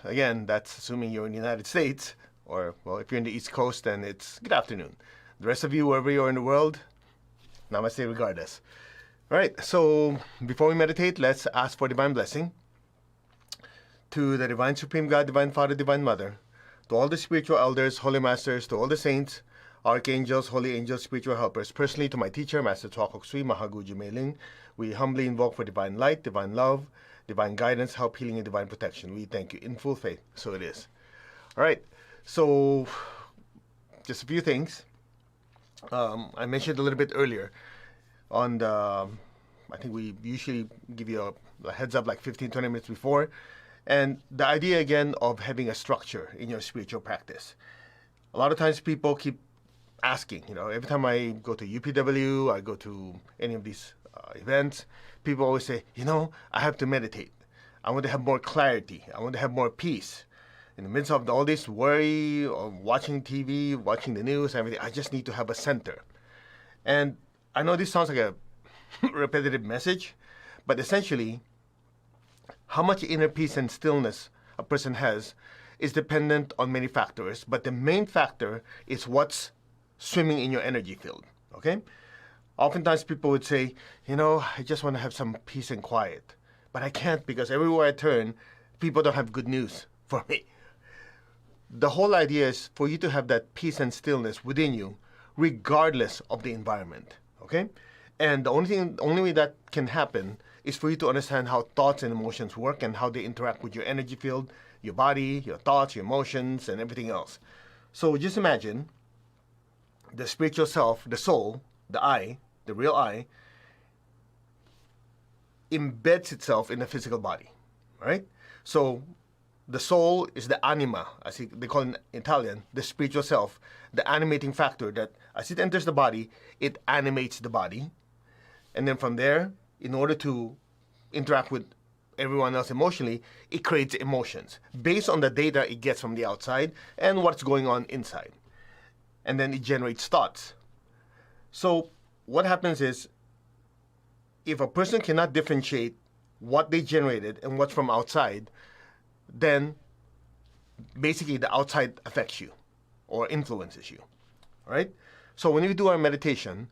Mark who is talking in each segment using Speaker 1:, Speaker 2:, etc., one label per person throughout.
Speaker 1: Again, that's assuming you're in the United States, or, well, if you're in the East Coast, then it's good afternoon. The rest of you, wherever you are in the world, namaste regardless. All right, so before we meditate, let's ask for divine blessing. To the Divine Supreme God, Divine Father, Divine Mother, to all the spiritual elders, holy masters, to all the saints, archangels, holy angels, spiritual helpers, personally to my teacher, Master Tuakok Sui Mahaguju Meiling, we humbly invoke for divine light, divine love, divine guidance, help, healing, and divine protection. We thank you in full faith. So it is. All right, so just a few things. I mentioned a little bit earlier on the, I think we usually give you a heads up like 15-20 minutes before. And the idea again of having a structure in your spiritual practice. A lot of times people keep asking, every time I go to UPW, I go to any of these events, people always say, I have to meditate. I want to have more clarity. I want to have more peace. In the midst of all this worry, of watching TV, watching the news, everything, I just need to have a center. And I know this sounds like a repetitive message, but essentially, how much inner peace and stillness a person has is dependent on many factors, but the main factor is what's swimming in your energy field, okay? Oftentimes people would say, I just want to have some peace and quiet, but I can't because everywhere I turn, people don't have good news for me. The whole idea is for you to have that peace and stillness within you, regardless of the environment, okay? And the only way that can happen is for you to understand how thoughts and emotions work and how they interact with your energy field, your body, your thoughts, your emotions, and everything else. So just imagine the spiritual self, the soul, the I, the real I, embeds itself in the physical body, right? So the soul is the anima, as they call it in Italian, the spiritual self, the animating factor that as it enters the body, it animates the body. And then from there, in order to interact with everyone else emotionally, it creates emotions based on the data it gets from the outside and what's going on inside. And then it generates thoughts. So what happens is, if a person cannot differentiate what they generated and what's from outside, then basically the outside affects you or influences you, all right? So when we do our meditation,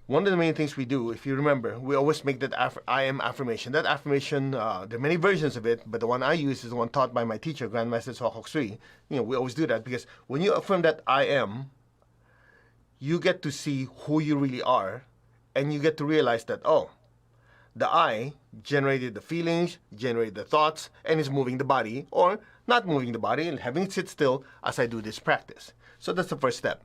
Speaker 1: one of the main things we do, if you remember, we always make that I am affirmation. That affirmation, there are many versions of it, but the one I use is the one taught by my teacher, Grandmaster Tuakok Sui. We always do that because when you affirm that I am, you get to see who you really are, and you get to realize that, the I generated the feelings, generated the thoughts, and is moving the body, or not moving the body, and having it sit still as I do this practice. So that's the first step.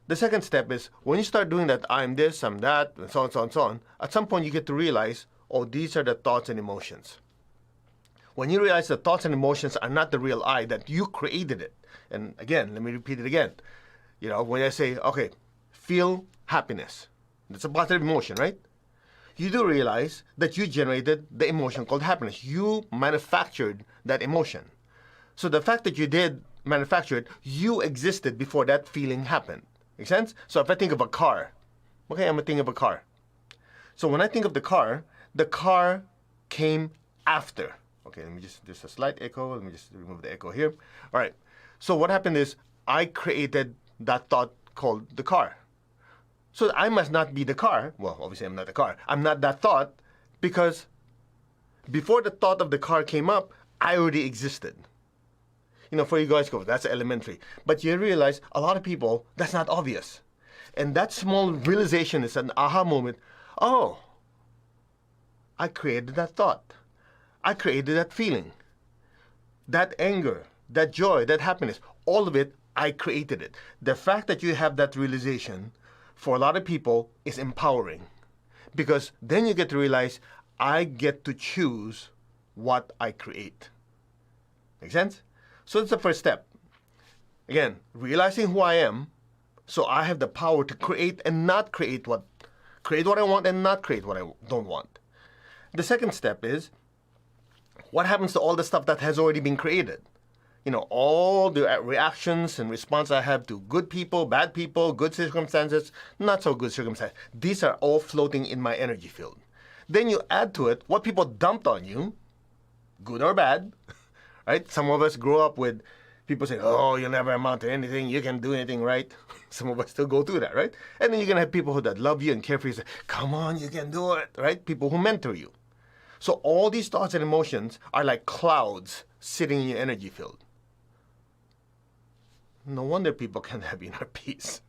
Speaker 1: The second step is when you start doing that, I'm this, I'm that, and so on, so on, so on, at some point you get to realize, these are the thoughts and emotions. When you realize that thoughts and emotions are not the real I, that you created it. And again, let me repeat it again. When I say, okay, feel happiness, that's a positive emotion, right? You do realize that you generated the emotion called happiness. You manufactured that emotion. So the fact that you did manufacture it, you existed before that feeling happened. Make sense? So if I think of a car, okay, I'm going to think of a car. So when I think of the car came after. Okay, there's a slight echo. Let me just remove the echo here. All right. So what happened is I created that thought called the car. So I must not be the car. Well, obviously I'm not the car. I'm not that thought because before the thought of the car came up, I already existed. For you guys go, that's elementary. But you realize a lot of people, that's not obvious. And that small realization is an aha moment. Oh, I created that thought. I created that feeling. That anger, that joy, that happiness, all of it, I created it. The fact that you have that realization for a lot of people is empowering. Because then you get to realize, I get to choose what I create. Make sense? So that's the first step. Again, realizing who I am, so I have the power to create and not create what I want and not create what I don't want. The second step is, what happens to all the stuff that has already been created? All the reactions and response I have to good people, bad people, good circumstances, not so good circumstances. These are all floating in my energy field. Then you add to it what people dumped on you, good or bad, right? Some of us grow up with people saying, oh, you'll never amount to anything, you can do anything, right? Some of us still go through that, right? And then you're going to have people who that love you and care for you, say, come on, you can do it, right? People who mentor you. So all these thoughts and emotions are like clouds sitting in your energy field. No wonder people can't have inner peace.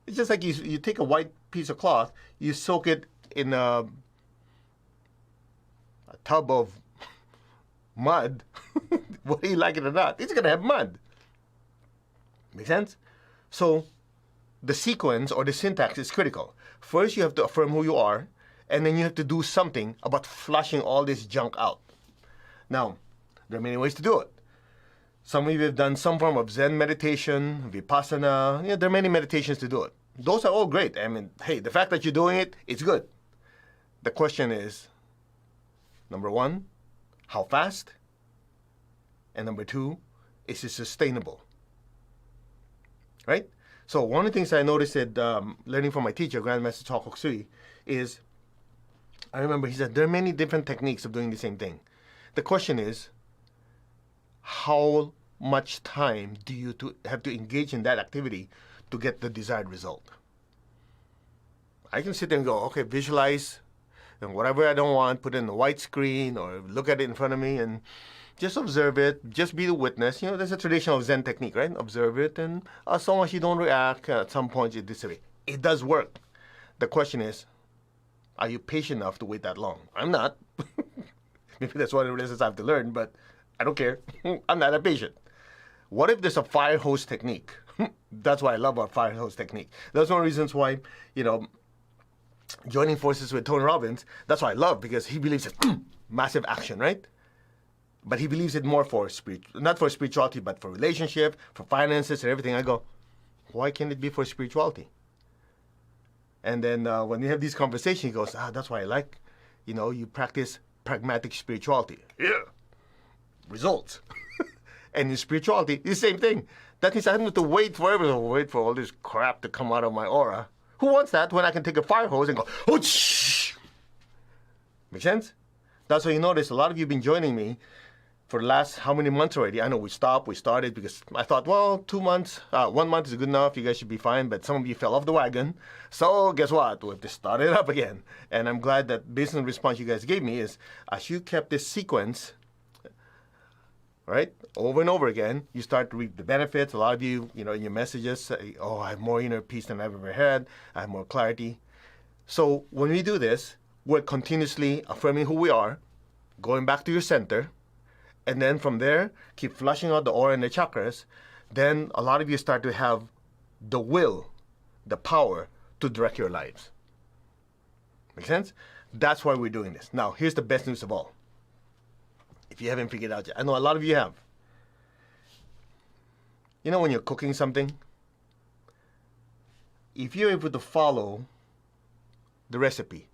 Speaker 1: It's just like you take a white piece of cloth, you soak it in a tub of mud, whether you like it or not, it's going to have mud. Make sense? So the sequence or the syntax is critical. First, you have to affirm who you are, and then you have to do something about flushing all this junk out. Now, there are many ways to do it. Some of you have done some form of Zen meditation, Vipassana. There are many meditations to do it. Those are all great. I mean, hey, the fact that you're doing it, it's good. The question is, number one, how fast? And number two, is it sustainable? Right? So one of the things I noticed that learning from my teacher, Grandmaster Chokok Sui, is, I remember he said, there are many different techniques of doing the same thing. The question is, how much time do you have to engage in that activity to get the desired result? I can sit there and go, okay, visualize, and whatever I don't want, put it in a white screen or look at it in front of me and just observe it, just be the witness. There's a traditional Zen technique, right? Observe it, and as long as you don't react, at some point it dissipates. It does work. The question is, are you patient enough to wait that long? I'm not. Maybe that's one of the lessons I have to learn, but I don't care. I'm not that patient. What if there's a fire hose technique? That's what I love about fire hose technique. That's one of the reasons why, joining forces with Tony Robbins, that's what I love, because he believes in massive action, right? But he believes it more for not for spirituality, but for relationship, for finances and everything. I go, why can't it be for spirituality? And then when we have these conversations, he goes, that's why I like, you practice pragmatic spirituality. Yeah. Results. And in spirituality, it's the same thing. That means I don't have to wait forever, wait for all this crap to come out of my aura. Who wants that when I can take a fire hose and go, oh, shh. Make sense? That's why you notice a lot of you have been joining me for the last how many months already. I know we started because I thought, well, 2 months, 1 month is good enough. You guys should be fine. But some of you fell off the wagon. So guess what? We have to start it up again. And I'm glad that based on the response you guys gave me is, as you kept this sequence, right, over and over again, you start to reap the benefits. A lot of you, in your messages say, oh, I have more inner peace than I've ever had. I have more clarity. So when we do this, we're continuously affirming who we are, going back to your center, and then from there, keep flushing out the aura and the chakras. Then a lot of you start to have the will, the power to direct your lives. Make sense? That's why we're doing this. Now, here's the best news of all. If you haven't figured it out yet, I know a lot of you have. When you're cooking something, if you're able to follow the recipe,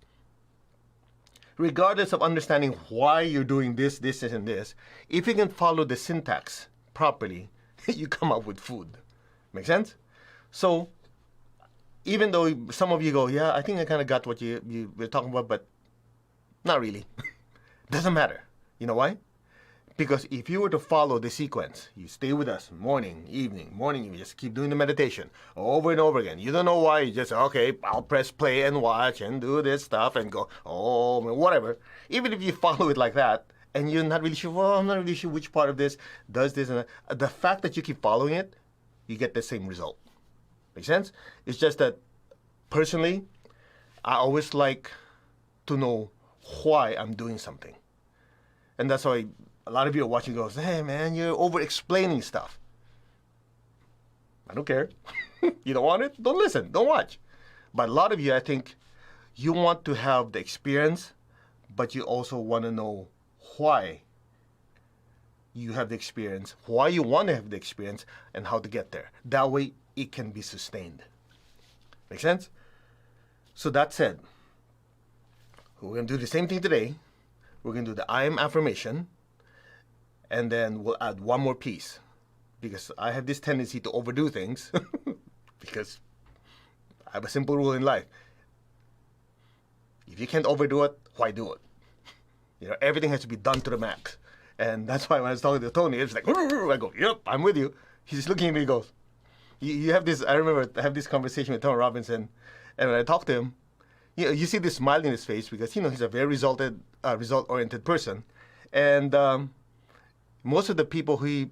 Speaker 1: regardless of understanding why you're doing this, and this, if you can follow the syntax properly, you come up with food. Make sense? So, even though some of you go, yeah, I think I kind of got what you were talking about, but not really. Doesn't matter. You know why? Because if you were to follow the sequence, you stay with us morning, evening, you just keep doing the meditation over and over again. You don't know why, you just, okay, I'll press play and watch and do this stuff and go, oh, whatever. Even if you follow it like that and you're not really sure, well, I'm not really sure which part of this does this and that, the fact that you keep following it, you get the same result. Make sense? It's just that personally, I always like to know why I'm doing something. And that's why a lot of you are watching goes, hey man, you're over-explaining stuff. I don't care. You don't want it? Don't listen. Don't watch. But a lot of you, I think, you want to have the experience, but you also want to know why you have the experience, why you want to have the experience, and how to get there. That way, it can be sustained. Make sense? So that said, we're going to do the same thing today. We're going to do the I am affirmation. And then we'll add one more piece, because I have this tendency to overdo things because I have a simple rule in life. If you can't overdo it, why do it? Everything has to be done to the max. And that's why when I was talking to Tony, it's like, I go, yep, I'm with you. He's looking at me, he goes, you have this, I remember I have this conversation with Tony Robinson, and when I talk to him, you see this smile in his face because, he's a very result-oriented person. And most of the people who he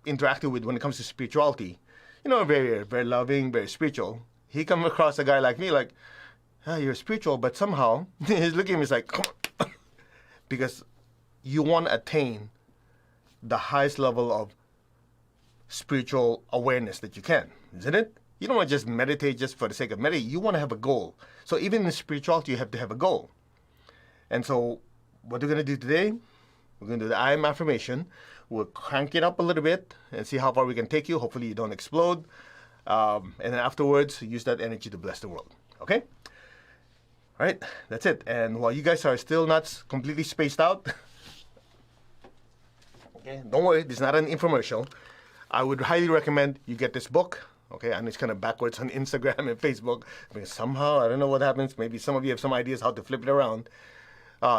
Speaker 1: interacted with when it comes to spirituality, very, very loving, very spiritual. He come across a guy like me, like, you're spiritual, but somehow he's looking at me, he's like, because you want to attain the highest level of spiritual awareness that you can, isn't it? You don't want to just meditate just for the sake of meditating. You want to have a goal. So even in spirituality, you have to have a goal. And so what we're going to do today, we're going to do the I am affirmation. We'll crank it up a little bit and see how far we can take you. Hopefully you don't explode. And then afterwards, use that energy to bless the world. Okay? All right, that's it. And while you guys are still not completely spaced out, okay, don't worry, this is not an infomercial. I would highly recommend you get this book. Okay, and it's kind of backwards on Instagram and Facebook. Because somehow, I don't know what happens. Maybe some of you have some ideas how to flip it around.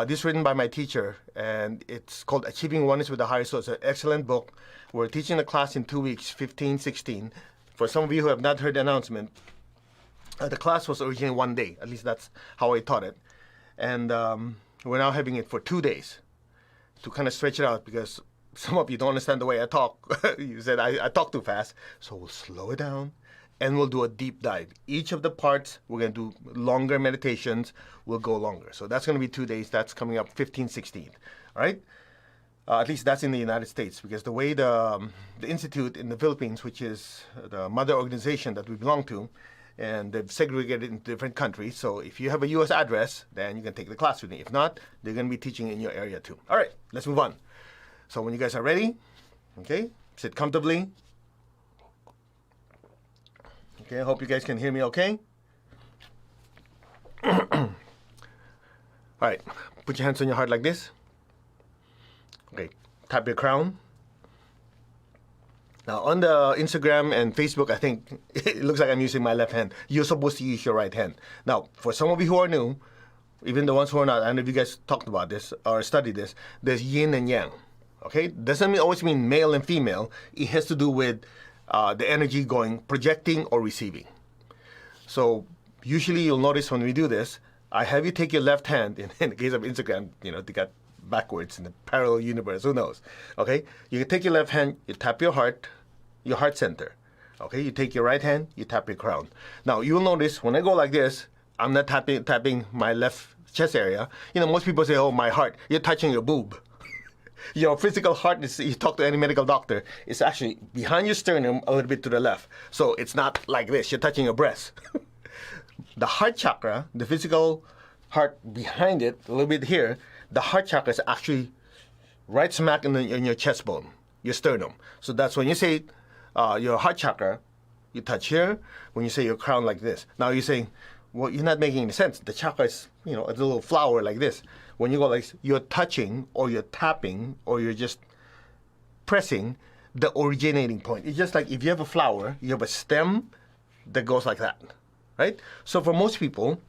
Speaker 1: This is written by my teacher, and it's called Achieving Oneness with the Higher Soul. It's an excellent book. We're teaching the class in 2 weeks, 15, 16. For some of you who have not heard the announcement, the class was originally 1 day. At least that's how I taught it. And we're now having it for 2 days to kind of stretch it out because some of you don't understand the way I talk. You said I talk too fast. So we'll slow it down and we'll do a deep dive. Each of the parts, we're going to do longer meditations. Will go longer. So that's going to be 2 days. That's coming up 15, 16. All right? At least that's in the United States because the way the Institute in the Philippines, which is the mother organization that we belong to, and they've segregated into different countries. So if you have a U.S. address, then you can take the class with me. If not, they're going to be teaching in your area too. All right, let's move on. So when you guys are ready, okay, sit comfortably. Okay, I hope you guys can hear me okay. All right, put your hands on your heart like this. Okay, tap your crown. Now on the Instagram and Facebook, I think it looks like I'm using my left hand. You're supposed to use your right hand. Now, for some of you who are new, even the ones who are not, I don't know if you guys talked about this or studied this, there's yin and yang. Okay, doesn't always mean male and female. It has to do with the energy going projecting or receiving. So usually you'll notice when we do this, I have you take your left hand, in the case of Instagram, they got backwards in the parallel universe, who knows? Okay, you can take your left hand, you tap your heart center. Okay, you take your right hand, you tap your crown. Now you'll notice when I go like this, I'm not tapping my left chest area. Most people say, oh, my heart, you're touching your boob. Your physical heart, you talk to any medical doctor, it's actually behind your sternum a little bit to the left. So it's not like this, you're touching your breast. The heart chakra, the physical heart behind it, a little bit here, the heart chakra is actually right smack in your chest bone, your sternum. So that's when you say your heart chakra, you touch here. When you say your crown like this. Now you're saying, well, you're not making any sense. The chakra is, a little flower like this. When you go like this, you're touching or you're tapping or you're just pressing the originating point. It's just like if you have a flower, you have a stem that goes like that, right? So for most people,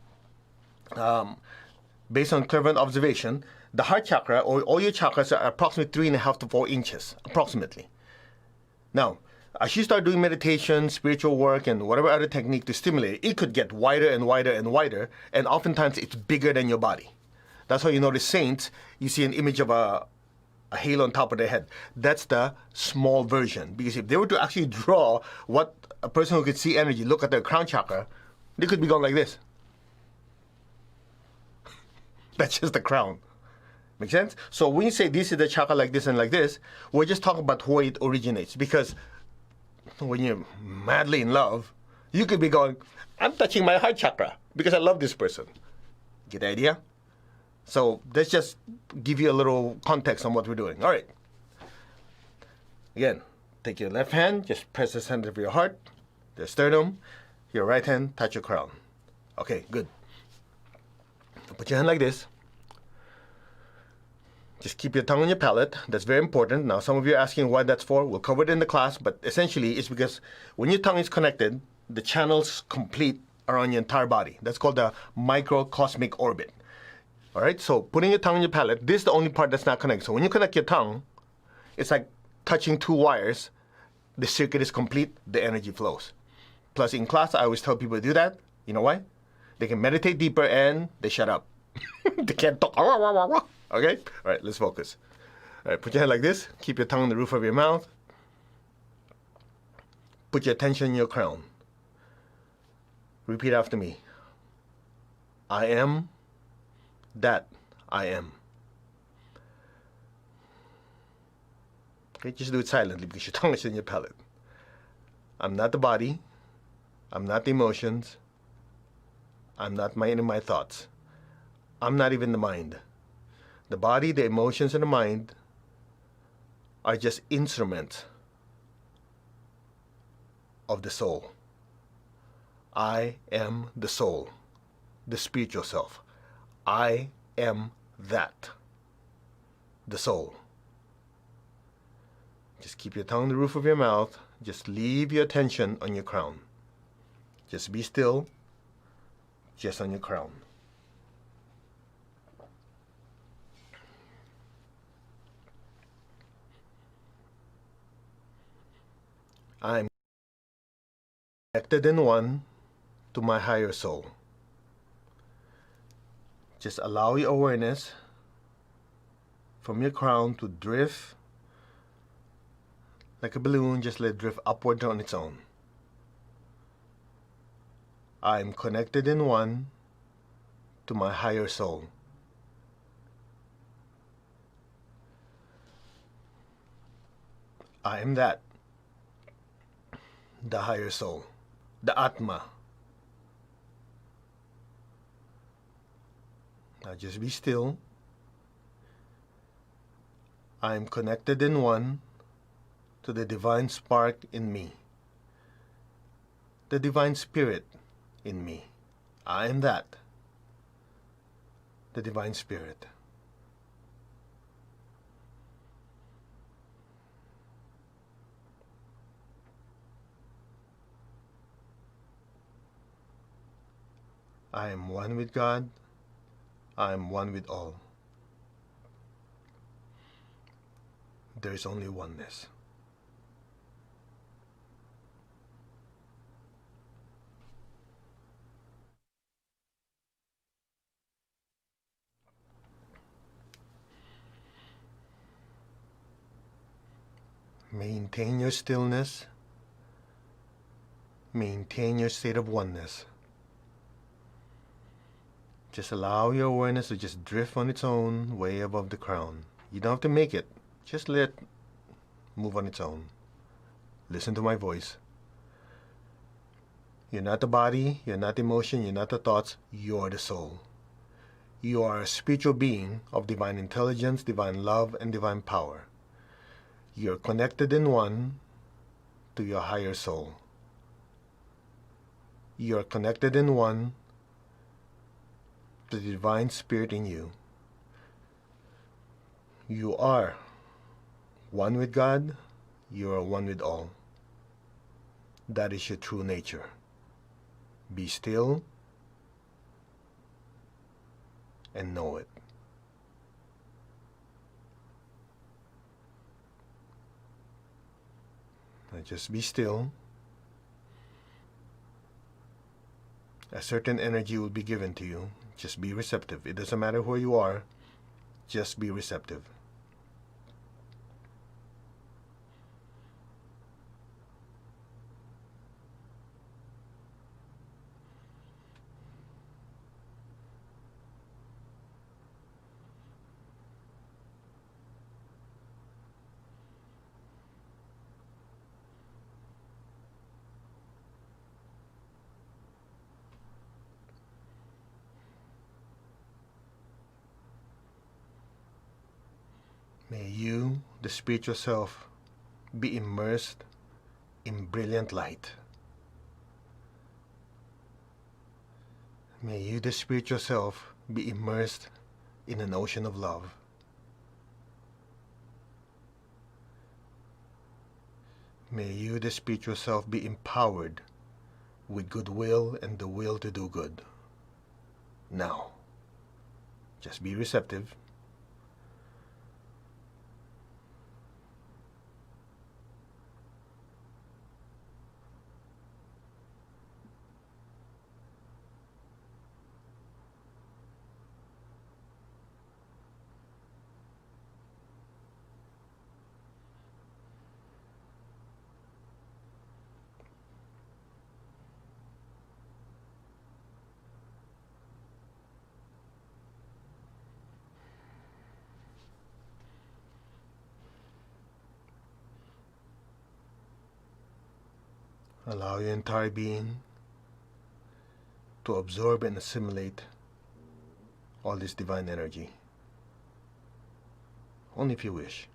Speaker 1: based on clairvoyant observation, the heart chakra or all your chakras are approximately 3.5 to 4 inches, approximately. Now, as you start doing meditation, spiritual work, and whatever other technique to stimulate, it could get wider and wider and wider, and oftentimes it's bigger than your body. That's why you notice saints, you see an image of a halo on top of their head. That's the small version. Because if they were to actually draw what a person who could see energy, look at their crown chakra, they could be going like this. That's just the crown. Make sense? So when you say this is the chakra like this and like this, we're just talking about where it originates. Because when you're madly in love, you could be going, I'm touching my heart chakra because I love this person. Get the idea? So let's just give you a little context on what we're doing. All right. Again, take your left hand, just press the center of your heart, the sternum. Your right hand, touch your crown. Okay, good. Put your hand like this. Just keep your tongue on your palate. That's very important. Now, some of you are asking why that's for. We'll cover it in the class, but essentially it's because when your tongue is connected, the channels complete around your entire body. That's called the microcosmic orbit. All right, so putting your tongue on your palate, this is the only part that's not connected. So when you connect your tongue, It's like touching two wires. The circuit is complete, the energy flows. Plus, in class, I always tell people to do that. You know why? They can meditate deeper and they shut up. They can't talk. Okay? All right, let's focus. All right, put your hand like this. Keep your tongue on the roof of your mouth. Put your attention in your crown. Repeat after me. I am that I am. Okay, just do it silently because your tongue is in your palate. I'm not the body. I'm not the emotions. I'm not any of my thoughts. I'm not even the mind. The body, the emotions, and the mind are just instruments of the soul. I am the soul, the spiritual self. I am that, the soul. Just keep your tongue on the roof of your mouth. Just leave your attention on your crown. Just be still, just on your crown. I'm connected in one to my higher soul. Just allow your awareness from your crown to drift like a balloon. Just let it drift upward on its own. I'm connected in one to my higher soul. I am that, the higher soul, the Atma. Now just be still. I am connected in one to the divine spark in me, the divine spirit in me. I am that, the divine spirit. I am one with God. I am one with all. There is only oneness. Maintain your stillness. Maintain your state of oneness. Just allow your awareness to just drift on its own way above the crown. You don't have to make it. Just let it move on its own. Listen to my voice. You're not the body, you're not the emotion, you're not the thoughts, you're the soul. You are a spiritual being of divine intelligence, divine love, and divine power. You're connected in one to your higher soul. You're connected in one to the divine spirit in you. You are one with God. You are one with all. That is your true nature. Be still and know it. Now just be still. A certain energy will be given to you. Just be receptive. It doesn't matter where you are. Just be receptive. May you, the spiritual self, be immersed in brilliant light. May you, the spiritual self, be immersed in an ocean of love. May you, the spiritual self, be empowered with goodwill and the will to do good. Now, just be receptive. Allow your entire being to absorb and assimilate all this divine energy. Only if you wish.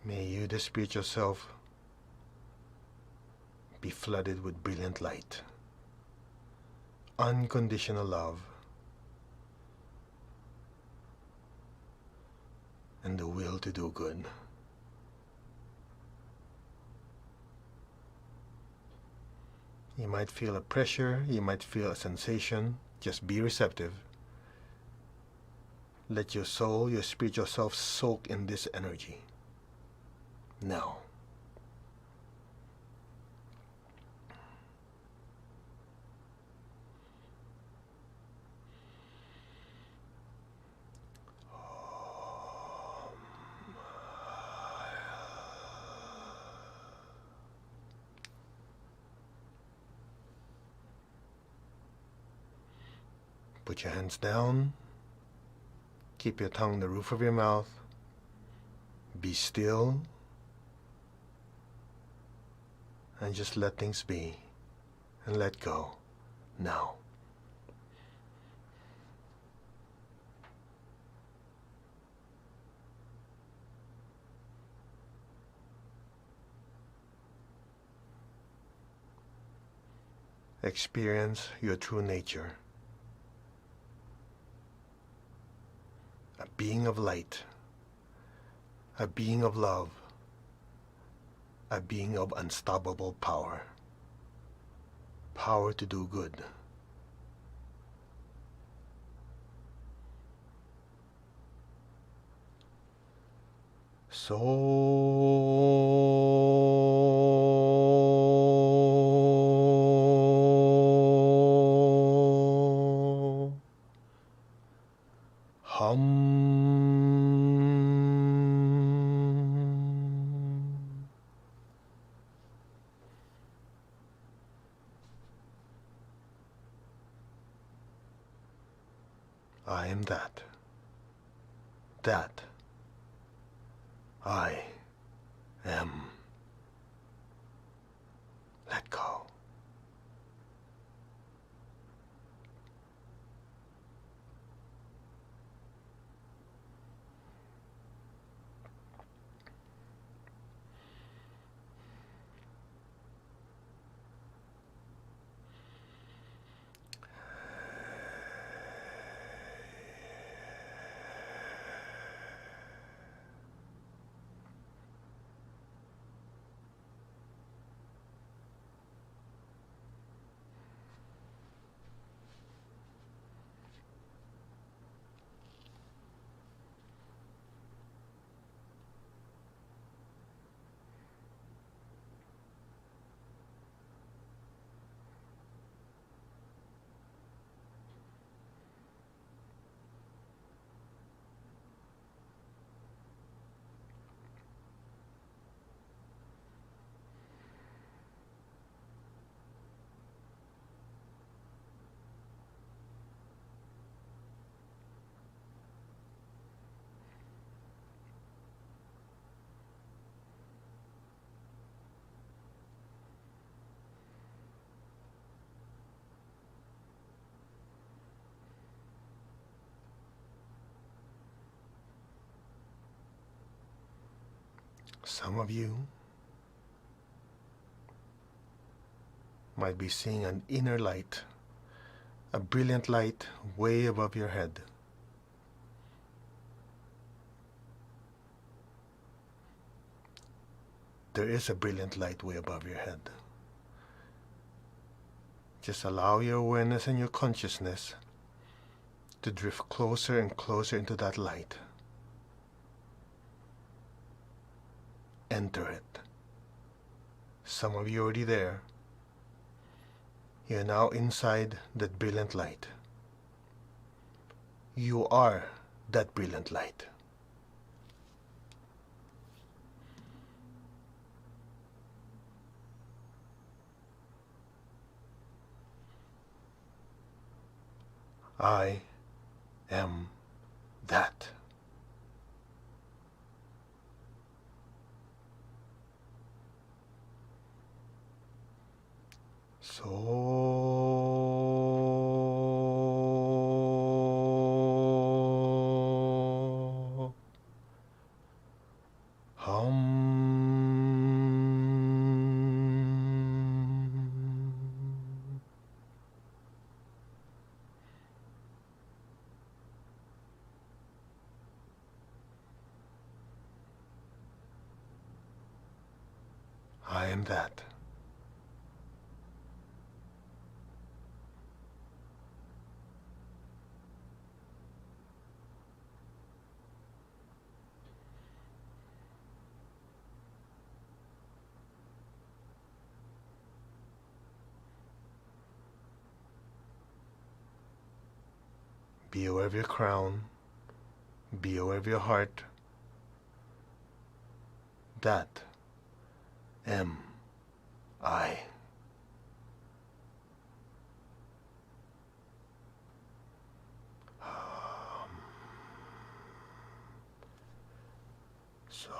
Speaker 1: May you, the spiritual self, be flooded with brilliant light, unconditional love, and the will to do good. You might feel a pressure, you might feel a sensation. Just be receptive. Let your soul, your spiritual self, soak in this energy. Now. Put your hands down. Keep your tongue in the roof of your mouth. Be still. And just let things be. And let go. Now. Experience your true nature. A being of light, a being of love, a being of unstoppable power, power to do good. I am that. That I am. Let go. Some of you might be seeing an inner light, a brilliant light way above your head. There is a brilliant light way above your head. Just allow your awareness and your consciousness to drift closer and closer into that light. Enter it. Some of you are already there. You're now inside that brilliant light. You are that brilliant light. I am that. So I am that. Be aware of your crown. Be aware of your heart. That am I. So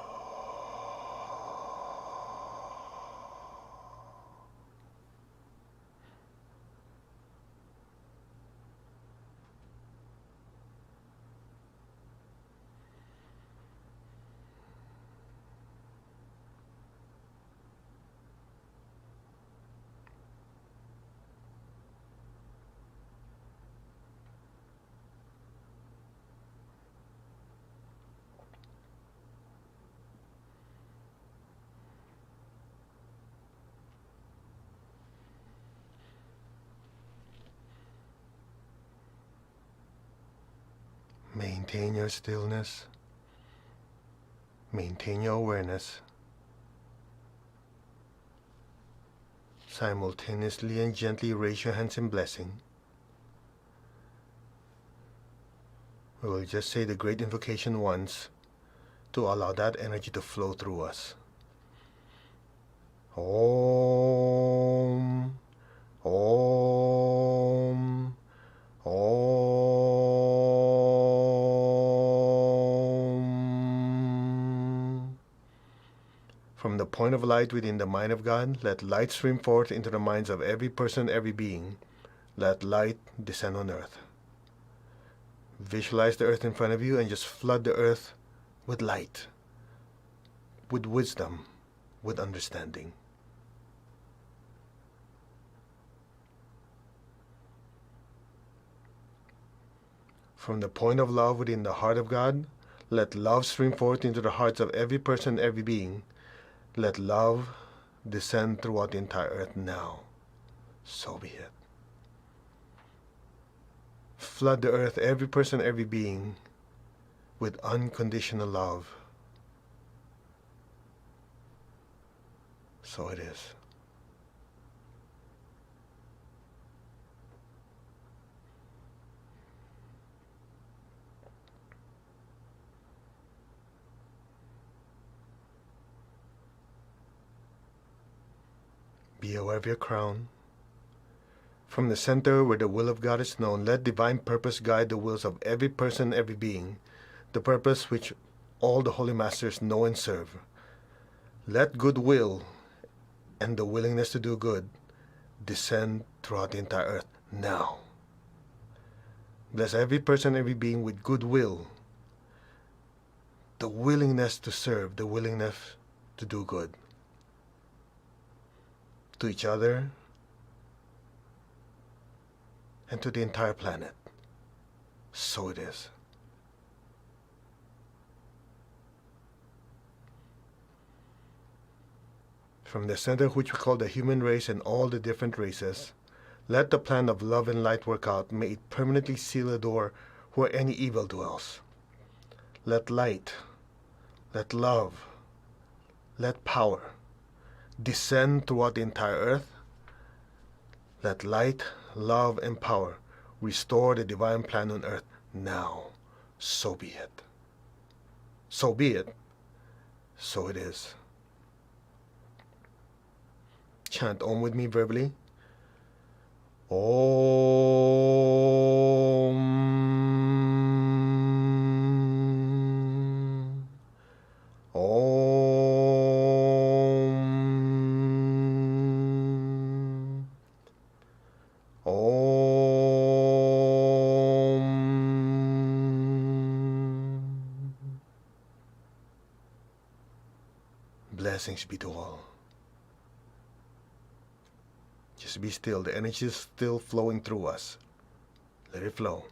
Speaker 1: maintain your stillness. Maintain your awareness. Simultaneously and gently raise your hands in blessing. We will just say the great invocation once to allow that energy to flow through us. Om, Om, Om. From the point of light within the mind of God, let light stream forth into the minds of every person, every being. Let light descend on earth. Visualize the earth in front of you and just flood the earth with light, with wisdom, with understanding. From the point of love within the heart of God, let love stream forth into the hearts of every person, every being. Let love descend throughout the entire earth now. So be it. Flood the earth, every person, every being, with unconditional love. So it is. Be aware of your crown. From the center where the will of God is known, let divine purpose guide the wills of every person, every being, the purpose which all the Holy Masters know and serve. Let goodwill and the willingness to do good descend throughout the entire earth now. Bless every person, every being with goodwill, the willingness to serve, the willingness to do good. To each other, and to the entire planet. So it is. From the center which we call the human race and all the different races, let the plan of love and light work out. May it permanently seal a door where any evil dwells. Let light, let love, let power descend throughout the entire earth. Let light, love, and power restore the divine plan on earth now. So be it. So be it. So it is. Chant Om with me verbally. Om. Om. Om. Blessings be to all. Just be still. The energy is still flowing through us. Let it flow.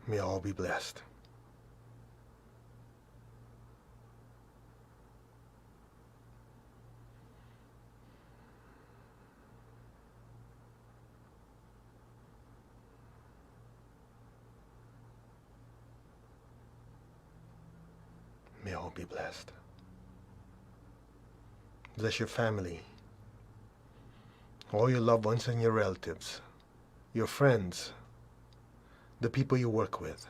Speaker 1: May all be blessed. May all be blessed. Bless your family, all your loved ones and your relatives, your friends, the people you work with,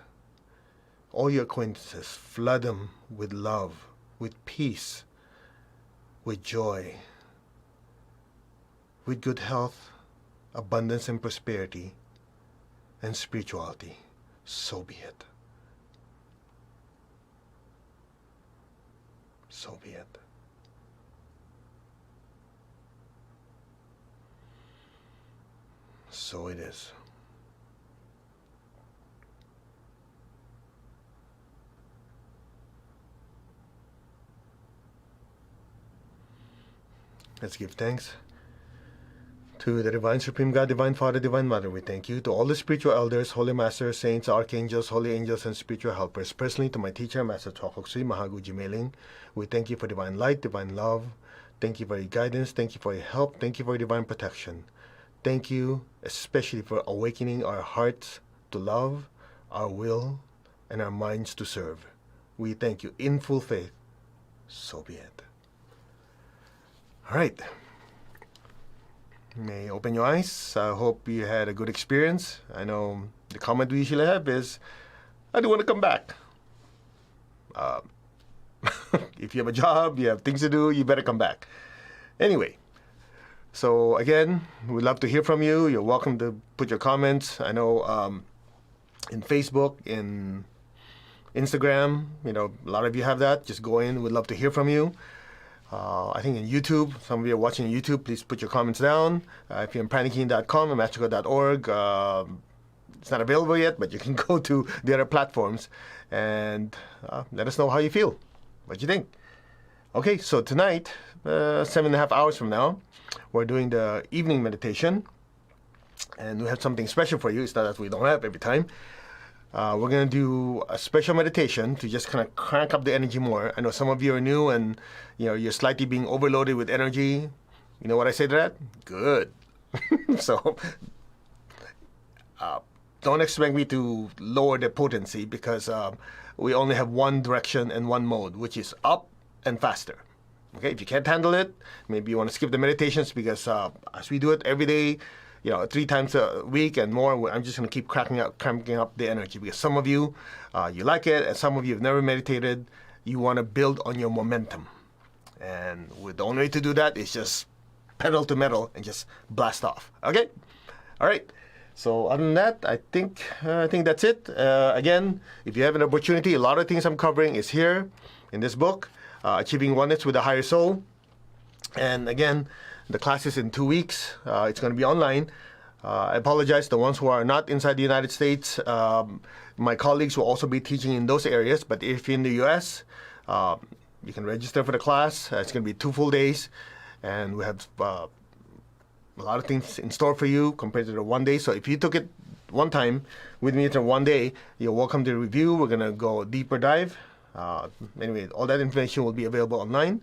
Speaker 1: all your acquaintances. Flood them with love, with peace, with joy, with good health, abundance and prosperity, and spirituality. So be it. So be it. So it is. Let's give thanks to the Divine Supreme God, Divine Father, Divine Mother. We thank you. To all the spiritual elders, holy masters, saints, archangels, holy angels, and spiritual helpers. Personally, to my teacher, Master Chokok Sui Mahaguji Mailing, we thank you for divine light, divine love. Thank you for your guidance. Thank you for your help. Thank you for your divine protection. Thank you especially for awakening our hearts to love, our will, and our minds to serve. We thank you in full faith. So be it. All right. You may open your eyes. I hope you had a good experience. I know the comment we usually have is, I do want to come back. If you have a job, you have things to do, you better come back. Anyway, so again, we'd love to hear from you. You're welcome to put your comments. I know in Facebook, in Instagram, a lot of you have that. Just go in. We'd love to hear from you. I think in YouTube, some of you are watching on YouTube, please put your comments down. If you're on praniking.com or machico.org, it's not available yet, but you can go to the other platforms and let us know how you feel, what you think. Okay, so tonight, 7.5 hours from now, we're doing the evening meditation, and we have something special for you. It's not that we don't have every time. We're going to do a special meditation to just kind of crank up the energy more. I know some of you are new and you're slightly being overloaded with energy. You know what I say to that? Good. So don't expect me to lower the potency because we only have one direction and one mode, which is up and faster. Okay, if you can't handle it, maybe you want to skip the meditations because as we do it every day, 3 times a week and more, I'm just going to keep cranking up the energy because some of you, you like it, and some of you have never meditated. You want to build on your momentum. And the only way to do that is just pedal to metal and just blast off. Okay? All right. So other than that, I think that's it. Again, if you have an opportunity, a lot of things I'm covering is here in this book, Achieving Oneness with the Higher Soul. And again, the class is in 2 weeks. It's going to be online. I apologize to the ones who are not inside the United States. My colleagues will also be teaching in those areas. But if you're in the U.S., you can register for the class. It's going to be 2 full days. And we have a lot of things in store for you compared to the 1 day. So if you took it one time with me for 1 day, you're welcome to review. We're going to go deeper dive. Anyway, all that information will be available online.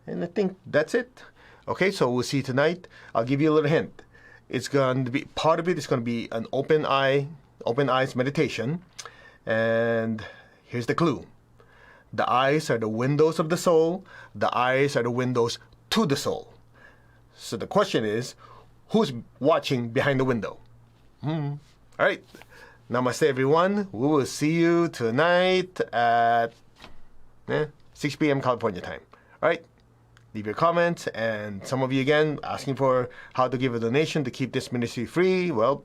Speaker 1: And I think that's it. Okay, so we'll see you tonight. I'll give you a little hint. It's going to be, part of it is going to be an open eyes meditation. And here's the clue. The eyes are the windows of the soul. The eyes are the windows to the soul. So the question is, who's watching behind the window? All right. Namaste, everyone. We will see you tonight at 6 p.m. California time. All right. Leave your comments. And some of you, again, asking for how to give a donation to keep this ministry free. Well,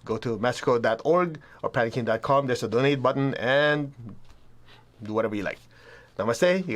Speaker 1: go to mastercode.org or pragmatic.com. There's a donate button and do whatever you like. Namaste. You guys